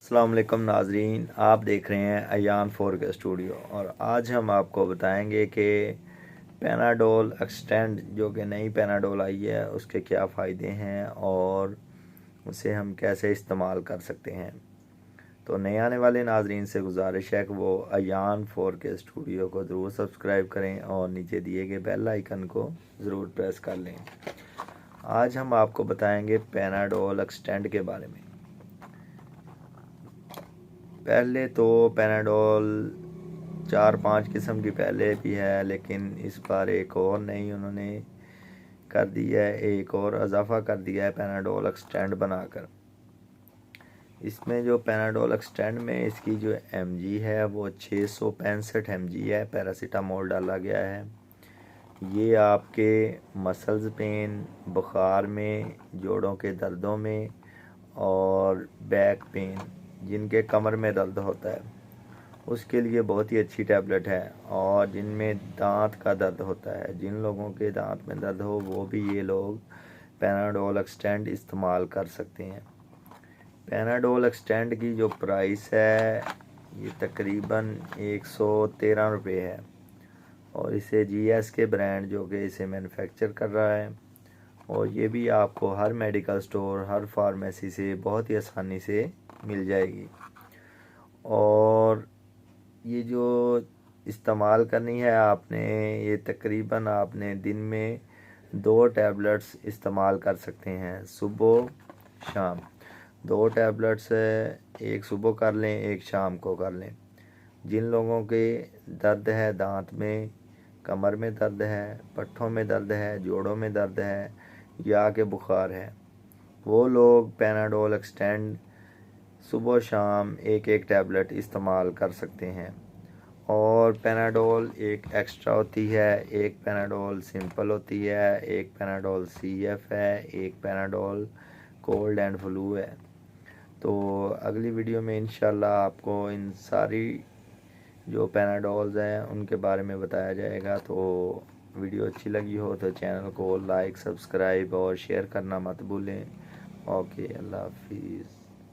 अस्सलाम वालेकुम नाजरीन, आप देख रहे हैं अयान 4 के स्टूडियो। और आज हम आपको बताएंगे कि पैनाडोल एक्सटेंड जो कि नई पैनाडोल आई है उसके क्या फ़ायदे हैं और उसे हम कैसे इस्तेमाल कर सकते हैं। तो नए आने वाले नाजरीन से गुजारिश है कि वो अयान 4 के स्टूडियो को ज़रूर सब्सक्राइब करें और नीचे दिए गए बेल आइकन को ज़रूर प्रेस कर लें। आज हम आपको बताएंगे पैनाडोल एक्सटेंड के बारे में। पहले तो पैनाडोल 4-5 किस्म की पहले भी है, लेकिन इस बार एक और नई उन्होंने कर दी है, एक और इजाफ़ा कर दिया है पैनाडोल एक्सटेंड बनाकर। इसमें जो पैनाडोल एक्सटेंड में इसकी जो mg है वो 665 mg है। पैरासीटामोल डाला गया है। ये आपके मसल्स पेन, बुखार में, जोड़ों के दर्दों में और बैक पेन, जिनके कमर में दर्द होता है उसके लिए बहुत ही अच्छी टैबलेट है। और जिनमें दांत का दर्द होता है, जिन लोगों के दांत में दर्द हो, वो भी ये लोग पैनाडोल एक्सटेंड इस्तेमाल कर सकते हैं। पैनाडोल एक्सटेंड की जो प्राइस है ये तकरीबन 113 रुपये है और इसे GSK ब्रांड जो कि इसे मैन्युफैक्चर कर रहा है, और ये भी आपको हर मेडिकल स्टोर, हर फार्मेसी से बहुत ही आसानी से मिल जाएगी। और ये जो इस्तेमाल करनी है आपने, ये तकरीबन आपने दिन में 2 टैबलेट्स इस्तेमाल कर सकते हैं, सुबह शाम। 2 टैबलेट्स एक सुबह कर लें, एक शाम को कर लें। जिन लोगों के दर्द है दांत में, कमर में दर्द है, पट्ठों में दर्द है, जोड़ों में दर्द है या कि बुखार है, वो लोग पैनाडोल एक्सटेंड सुबह शाम एक एक टैबलेट इस्तेमाल कर सकते हैं। और पैनाडोल एक एक्स्ट्रा होती है, एक पैनाडोल सिंपल होती है, एक पैनाडोल CF है, एक पैनाडोल कोल्ड एंड फ्लू है। तो अगली वीडियो में इंशाल्लाह आपको इन सारी जो पैनाडोल्स हैं उनके बारे में बताया जाएगा। तो वीडियो अच्छी लगी हो तो चैनल को लाइक, सब्सक्राइब और शेयर करना मत भूलें। ओके, अल्लाह हाफिज़।